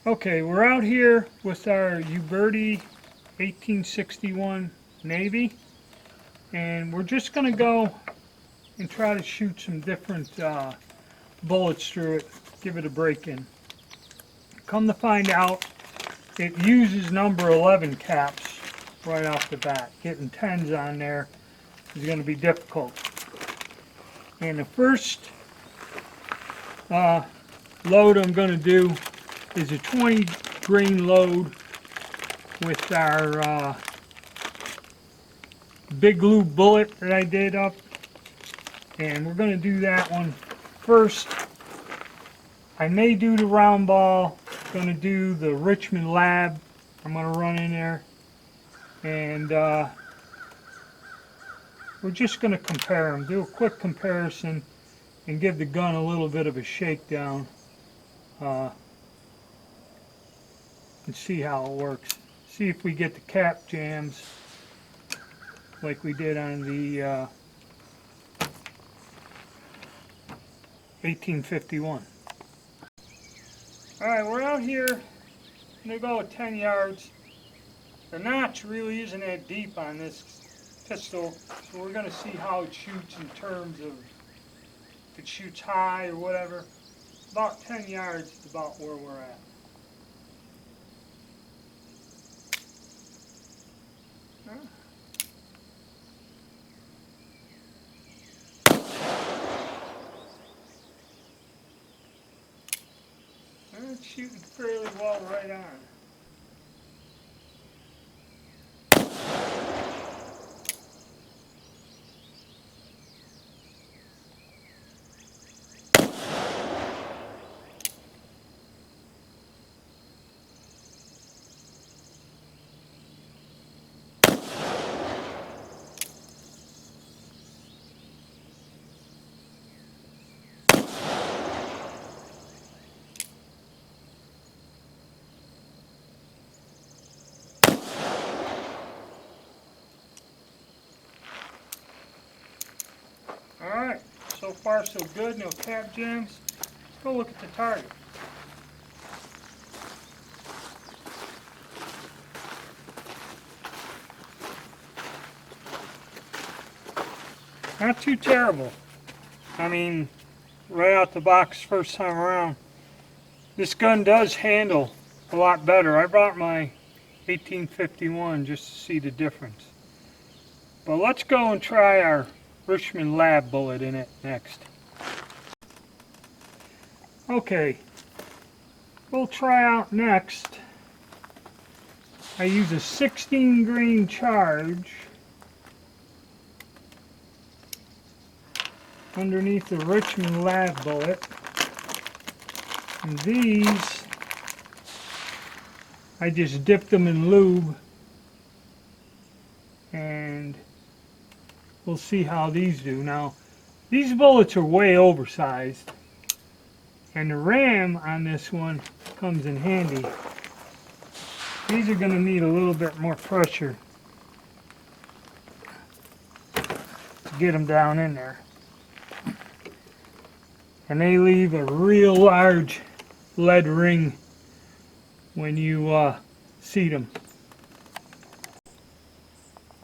Okay, we're out here with our Uberti 1861 Navy, and we're just going to go and try to shoot some different bullets through it, give it a break-in. Come to find out, it uses number 11 caps right off the bat. Getting 10s on there is going to be difficult. And the first load I'm going to do is a 20 grain load with our big glue bullet that I did up, and we're going to do that one first. I may do the round ball, going to do the Richmond lab. I'm going to run in there, and we're just going to compare them, do a quick comparison, and give the gun a little bit of a shakedown and see how it works. See if we get the cap jams like we did on the 1851. Alright, we're out here, I'm going to go at 10 yards. The notch really isn't that deep on this pistol, so we're going to see how it shoots in terms of if it shoots high or whatever. About 10 yards is about where we're at. It's shooting fairly well right on. Alright, so far so good, no cap jams. Let's go look at the target. Not too terrible. I mean, right out the box first time around. This gun does handle a lot better. I brought my 1851 just to see the difference. But let's go and try our Richmond lab bullet in it next. Okay, we'll try out next. I use a 16 grain charge underneath the Richmond lab bullet. And these, I just dipped them in lube, and we'll see how these do. Now, these bullets are way oversized, and the ram on this one comes in handy. These are going to need a little bit more pressure to get them down in there. And they leave a real large lead ring when you seat them.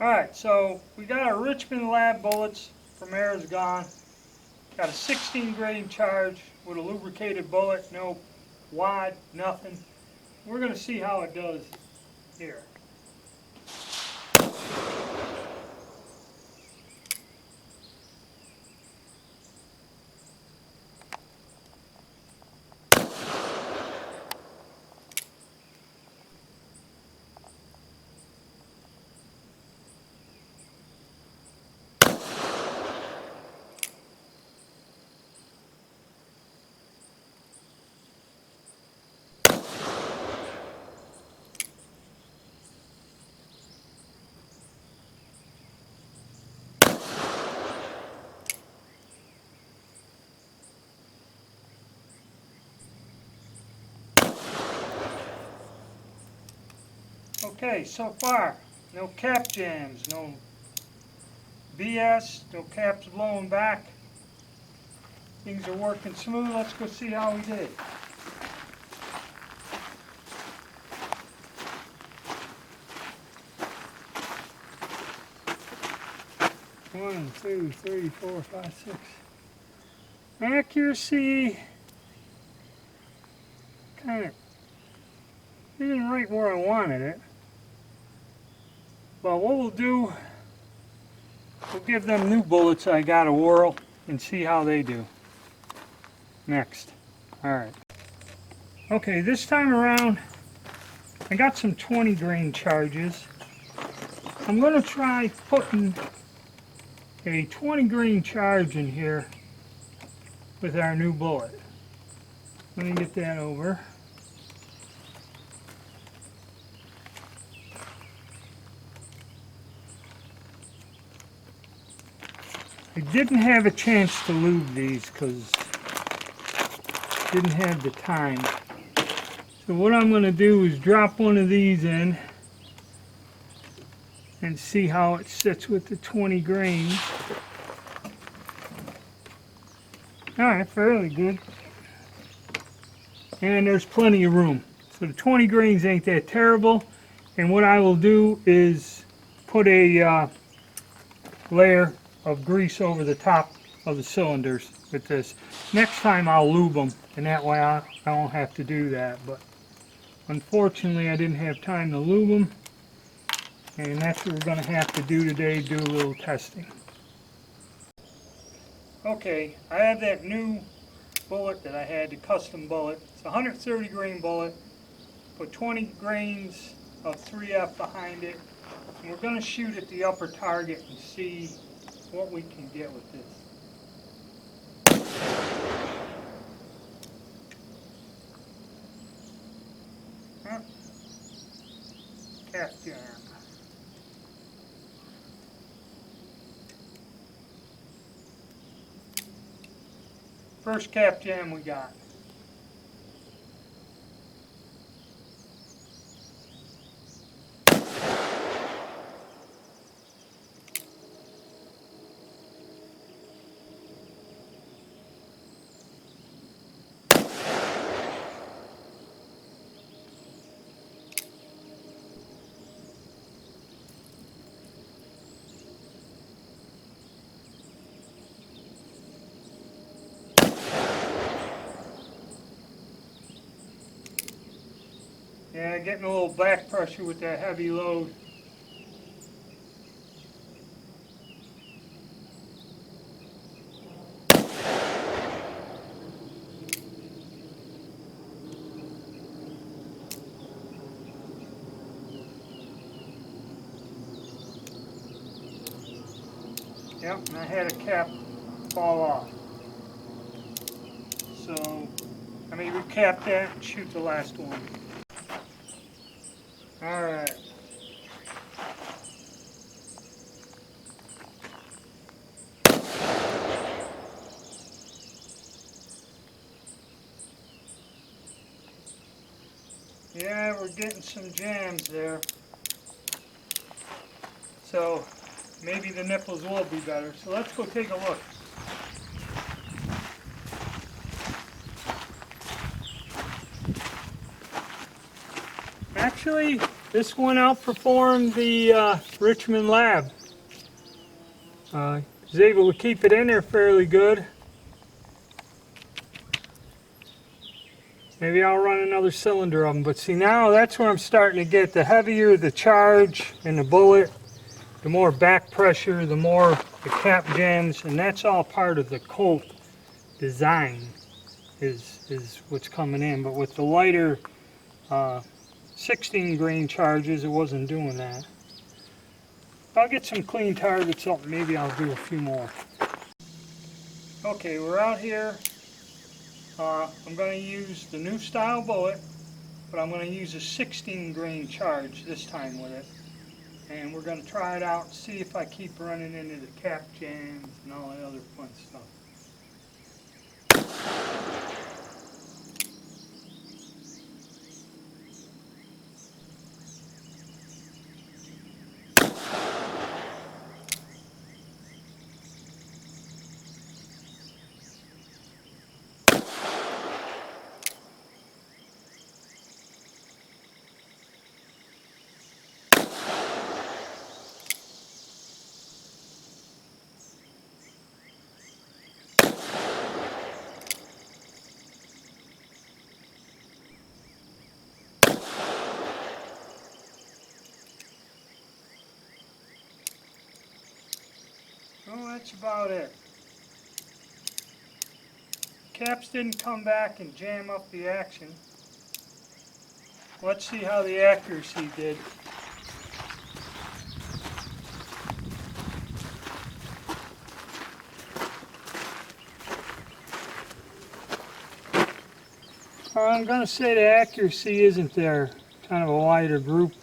Alright, so we got our Richmond lab bullets from Aragon. Got a 16 grain charge with a lubricated bullet, no wad, nothing. We're going to see how it does here. Okay, so far, no cap jams, no BS, no caps blowing back. Things are working smooth. Let's go see how we did. 1, 2, 3, 4, 5, 6. Accuracy kind of isn't right where I wanted it. But what we'll do, we'll give them new bullets I got a whirl and see how they do. Next. Alright. Okay, this time around I got some 20 grain charges. I'm going to try putting a 20 grain charge in here with our new bullet. Let me get that over. I didn't have a chance to lube these because I didn't have the time. So what I'm going to do is drop one of these in and see how it sits with the 20 grains. Alright, fairly good. And there's plenty of room. So the 20 grains ain't that terrible. And what I will do is put a layer of grease over the top of the cylinders with this. Next time I'll lube them, and that way I won't have to do that. But unfortunately I didn't have time to lube them, and that's what we're going to have to do today, do a little testing. Okay, I have that new bullet that I had, the custom bullet. It's a 130 grain bullet, put 20 grains of 3F behind it, and we're going to shoot at the upper target and see what we can get with this. Cap jam. First cap jam we got. Yeah, getting a little back pressure with that heavy load. Yep, and I had a cap fall off. So, I may recap that and shoot the last one. Alright. Yeah, we're getting some jams there. So, maybe the nipples will be better. So let's go take a look. Actually, this one outperformed the Richmond lab. Was able to keep it in there fairly good. Maybe I'll run another cylinder of them. But see, now that's where I'm starting to get the heavier the charge and the bullet, the more back pressure, the more the cap jams, and that's all part of the Colt design is what's coming in. But with the lighter 16 grain charges, it wasn't doing that. I'll get some clean targets up, maybe I'll do a few more. Okay, we're out here. I'm going to use the new style bullet, but I'm going to use a 16 grain charge this time with it. And we're going to try it out and see if I keep running into the cap jams and all that other fun stuff. That's about it. Caps didn't come back and jam up the action. Let's see how the accuracy did. I'm going to say the accuracy isn't there. Kind of a lighter group.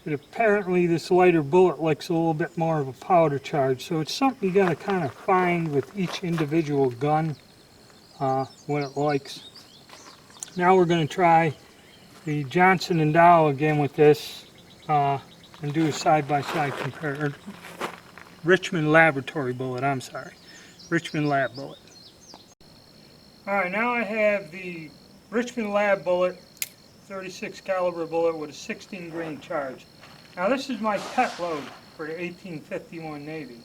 But apparently this lighter bullet likes a little bit more of a powder charge. So it's something you got to kind of find with each individual gun what it likes. Now we're going to try the Johnson & Dow again with this and do a side-by-side comparison. Richmond Laboratory bullet, I'm sorry. Richmond Lab bullet. Alright, now I have the Richmond Lab bullet, 36 caliber bullet with a 16 grain charge. Now this is my pet load for the 1851 Navy,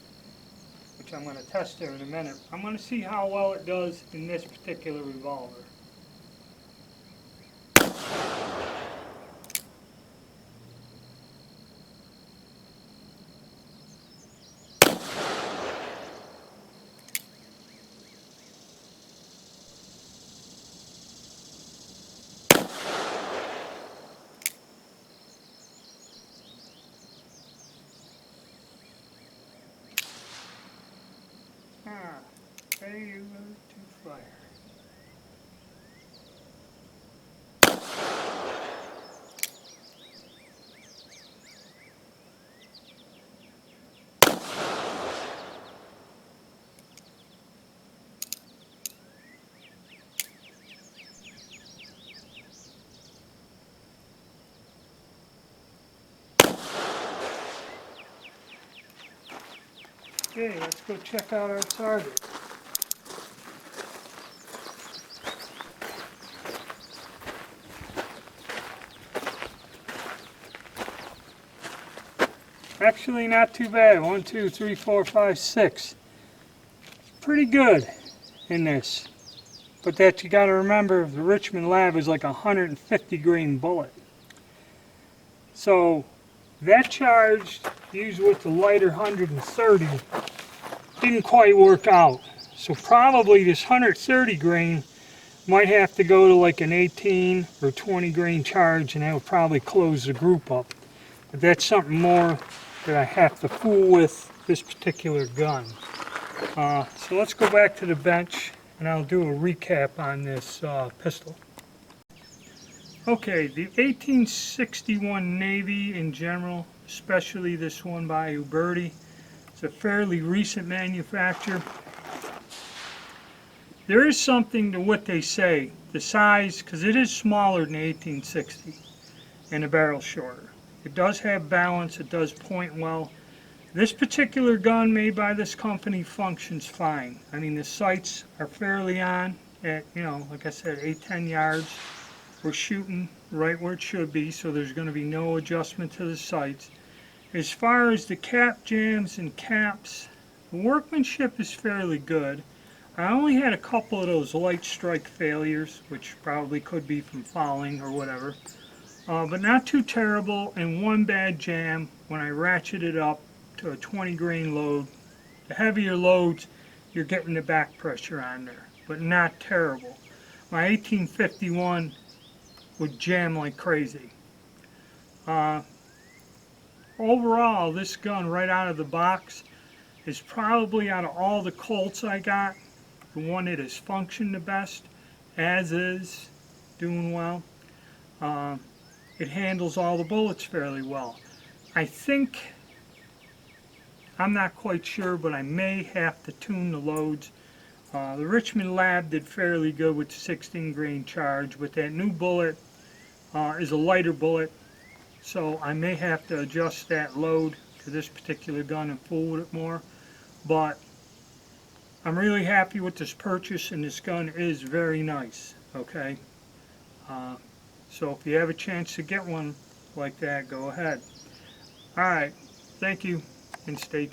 which I'm going to test there in a minute. I'm going to see how well it does in this particular revolver. Ready to fire. Okay, let's go check out our target. Actually, not too bad. 1, 2, 3, 4, 5, 6. Pretty good in this. But that you got to remember, the Richmond Lab is like a 150 grain bullet. So that charge used with the lighter 130 didn't quite work out. So probably this 130 grain might have to go to like an 18 or 20 grain charge, and that would probably close the group up. But that's something more that I have to fool with this particular gun. So let's go back to the bench and I'll do a recap on this pistol. Okay, the 1861 Navy in general, especially this one by Uberti, it's a fairly recent manufacture. There is something to what they say, the size, because it is smaller than the 1860 and the barrel shorter. It does have balance, it does point well. This particular gun made by this company functions fine. I mean, the sights are fairly on at, like I said, 8-10 yards. We're shooting right where it should be, so there's going to be no adjustment to the sights. As far as the cap jams and caps, the workmanship is fairly good. I only had a couple of those light strike failures, which probably could be from fouling or whatever. But not too terrible, and one bad jam when I ratcheted up to a 20 grain load. The heavier loads, you're getting the back pressure on there, but not terrible. My 1851 would jam like crazy. Overall, this gun right out of the box is probably, out of all the Colts I got, the one that has functioned the best, as is, doing well. It handles all the bullets fairly well. I think, I'm not quite sure, but I may have to tune the loads. The Richmond Lab did fairly good with 16 grain charge, but that new bullet is a lighter bullet, so I may have to adjust that load to this particular gun and fool with it more. But I'm really happy with this purchase, and this gun is very nice, okay? So if you have a chance to get one like that, go ahead. Alright, thank you, and stay tuned.